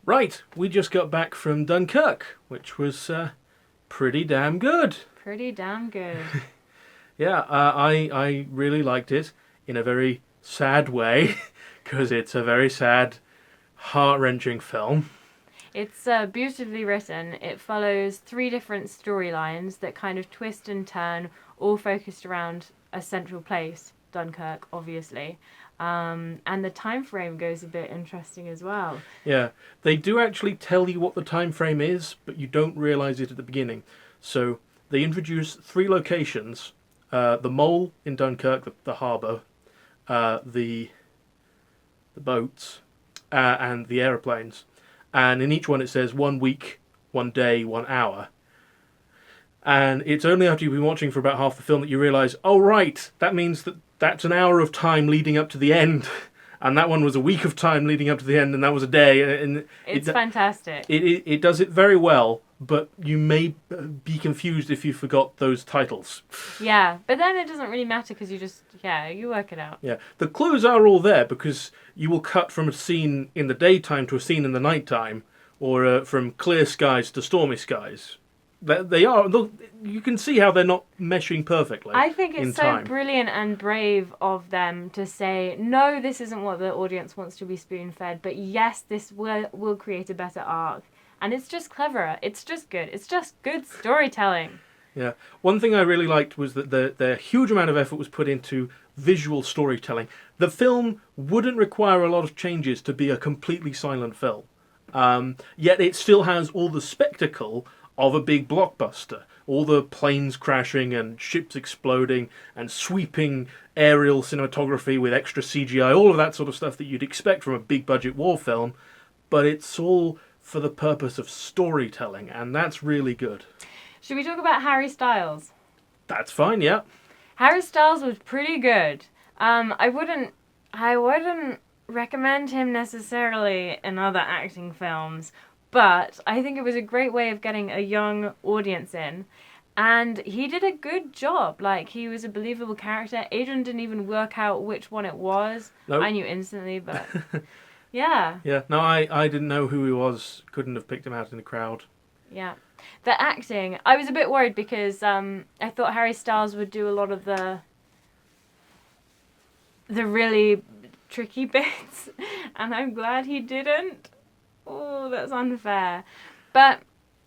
Right, we just got back from Dunkirk, which was pretty damn good. Pretty damn good. Yeah, I really liked it in a very sad way, because it's a very sad, heart-wrenching film. It's beautifully written. It follows 3 different storylines that kind of twist and turn, all focused around a central place, Dunkirk, obviously. And the time frame goes a bit interesting as well. Yeah, they do actually tell you what the time frame is, but you don't realise it at the beginning. So they introduce 3 locations: the mole in Dunkirk, the harbour, the boats, and the aeroplanes. And in each one it says 1 week, 1 day, 1 hour. And it's only after you've been watching for about half the film that you realise, oh right, that means that's an hour of time leading up to the end. And that one was a week of time leading up to the end, and that was a day. And It's fantastic. It does it very well, but you may be confused if you forgot those titles. Yeah, but then it doesn't really matter because you work it out. Yeah, the clues are all there because you will cut from a scene in the daytime to a scene in the nighttime, or from clear skies to stormy skies. They are. You can see how they're not meshing perfectly. I think it's so time. brilliant and brave of them to say, no, this isn't what the audience wants to be spoon-fed, but yes, this will create a better arc. And it's just cleverer. It's just good. It's just good storytelling. Yeah. One thing I really liked was that the huge amount of effort was put into visual storytelling. The film wouldn't require a lot of changes to be a completely silent film. Yet it still has all the spectacle of a big blockbuster. All the planes crashing and ships exploding and sweeping aerial cinematography with extra CGI, all of that sort of stuff that you'd expect from a big budget war film. But it's all for the purpose of storytelling, and that's really good. Should we talk about Harry Styles? That's fine, yeah. Harry Styles was pretty good. I wouldn't recommend him necessarily in other acting films, but I think it was a great way of getting a young audience in. And he did a good job. Like, he was a believable character. Adrian didn't even work out which one it was. Nope. I knew instantly, but yeah. Yeah, no, I didn't know who he was. Couldn't have picked him out in the crowd. Yeah. The acting, I was a bit worried because I thought Harry Styles would do a lot of the really tricky bits, and I'm glad he didn't. Oh, that's unfair. But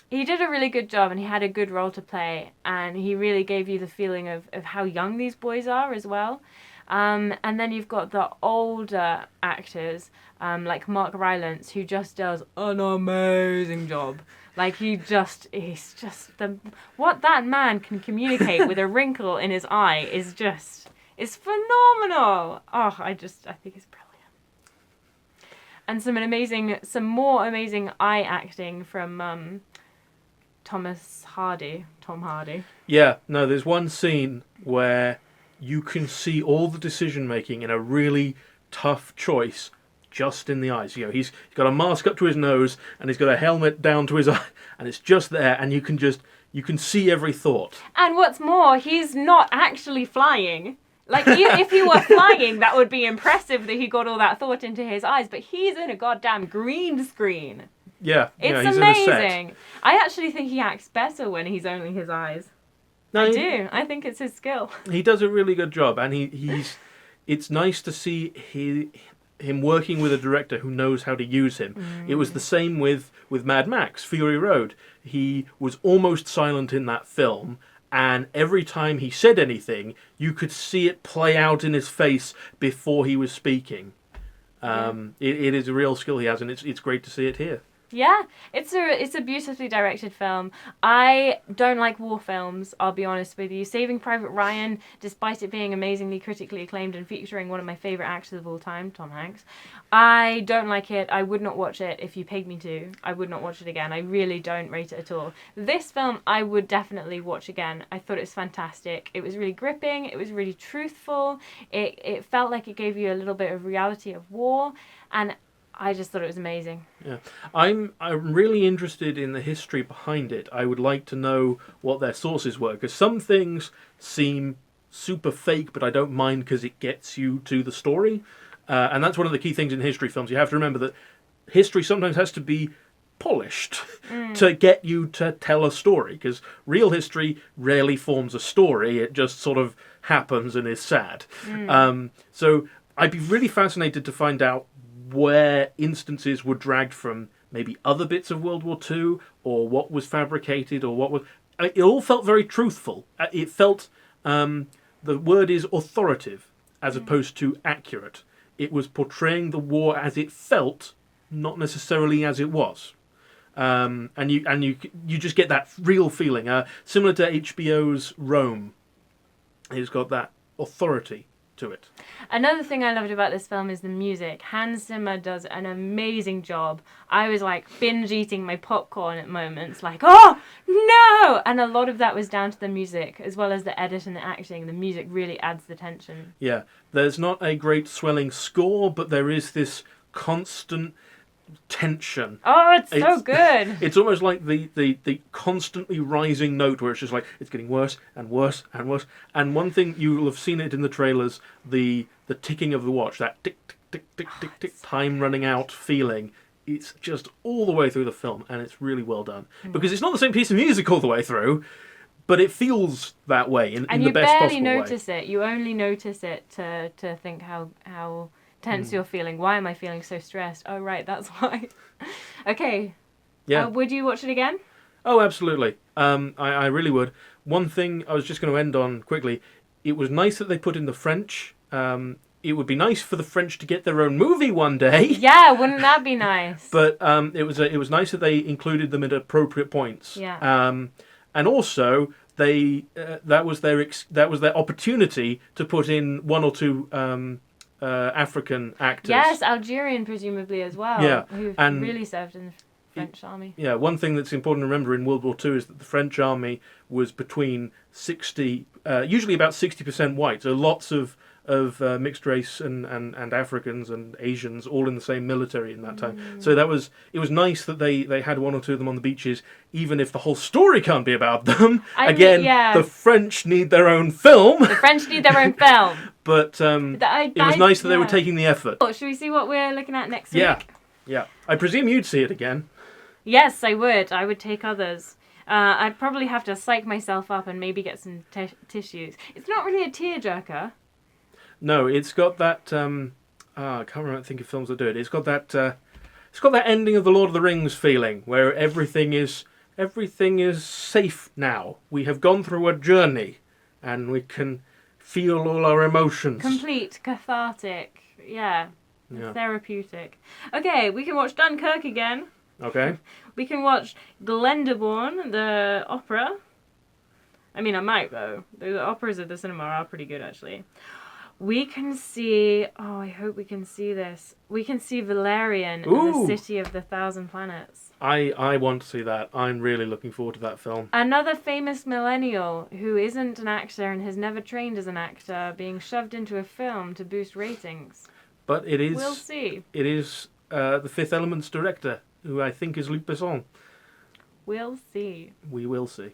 he did a really good job, and he had a good role to play, and he really gave you the feeling of how young these boys are as well. And then you've got the older actors, like Mark Rylance, who just does an amazing job. Like, he's just what that man can communicate with a wrinkle in his eye is phenomenal. Oh, I think it's brilliant. And some more amazing eye acting from Tom Hardy. Yeah, no, there's one scene where you can see all the decision making in a really tough choice just in the eyes. You know, he's got a mask up to his nose and he's got a helmet down to his eye, and it's just there, and you can see every thought. And what's more, he's not actually flying. Like, if he were flying, that would be impressive that he got all that thought into his eyes, but he's in a goddamn green screen. Yeah, it's he's amazing. in a set. I actually think he acts better when he's only his eyes. No, I do. I think it's his skill. He does a really good job, and it's nice to see him working with a director who knows how to use him. It was the same with Mad Max, Fury Road. He was almost silent in that film, and every time he said anything, you could see it play out in his face before he was speaking. It is a real skill he has, and it's great to see it here. Yeah, it's a beautifully directed film. I don't like war films, I'll be honest with you. Saving Private Ryan, despite it being amazingly critically acclaimed and featuring one of my favourite actors of all time, Tom Hanks, I don't like it. I would not watch it if you paid me to. I would not watch it again. I really don't rate it at all. This film, I would definitely watch again. I thought it was fantastic. It was really gripping. It was really truthful. It felt like it gave you a little bit of reality of war, and I just thought it was amazing. Yeah, I'm really interested in the history behind it. I would like to know what their sources were, because some things seem super fake, but I don't mind because it gets you to the story. And that's one of the key things in history films. You have to remember that history sometimes has to be polished to get you to tell a story, because real history rarely forms a story. It just sort of happens and is sad. So I'd be really fascinated to find out where instances were dragged from maybe other bits of World War II, or what was fabricated, or what was... It all felt very truthful. It felt... the word is authoritative as opposed to accurate. It was portraying the war as it felt, not necessarily as it was. And you just get that real feeling. Similar to HBO's Rome. It's got that authority to it. Another thing I loved about this film is the music. Hans Zimmer does an amazing job. I was like binge eating my popcorn at moments, like, oh no! And a lot of that was down to the music, as well as the edit and the acting. The music really adds the tension. Yeah, there's not a great swelling score, but there is this constant tension. Oh, it's so good. It's almost like the constantly rising note where it's just like it's getting worse and worse and worse. And one thing, you will have seen it in the trailers, the ticking of the watch, that tick tick tick tick tick tick, time running out feeling. It's just all the way through the film, and it's really well done, because it's not the same piece of music all the way through, but it feels that way in the best possible way. And you barely notice it. You only notice it to think how tense you're feeling. Why am I feeling so stressed? Oh, right, that's why. Okay. Yeah. Would you watch it again? Oh, absolutely. I really would. One thing I was just going to end on quickly. It was nice that they put in the French. It would be nice for the French to get their own movie one day. Yeah, wouldn't that be nice? But it was nice that they included them at appropriate points. Yeah. And also that was their opportunity to put in one or two African actors. Yes, Algerian presumably as well. Yeah, who and really served in the French army. Yeah, one thing that's important to remember in World War II is that the French army was between usually about 60% white. So lots of mixed race and Africans and Asians all in the same military in that time. So it was nice that they had one or two of them on the beaches, even if the whole story can't be about them. The French need their own film. The French need their own film. But it was nice that they were taking the effort. Should we see what we're looking at next week? Yeah. I presume you'd see it again. Yes, I would. I would take others. I'd probably have to psych myself up and maybe get some tissues. It's not really a tearjerker. No, it's got that. I can't remember. Think of films that do it. It's got that. It's got that ending of the Lord of the Rings feeling, where everything is safe now. We have gone through a journey, and we can feel all our emotions. Complete, cathartic. Yeah. Therapeutic. Okay, we can watch Dunkirk again. Okay. We can watch Glenderborn, the opera. I mean, I might though. The operas at the cinema are pretty good, actually. We can see... Oh, I hope we can see this. We can see Valerian in the City of the Thousand Planets. I want to see that. I'm really looking forward to that film. Another famous millennial who isn't an actor and has never trained as an actor being shoved into a film to boost ratings. But it is... We'll see. It is the Fifth Element's director, who I think is Luc Besson. We'll see. We will see.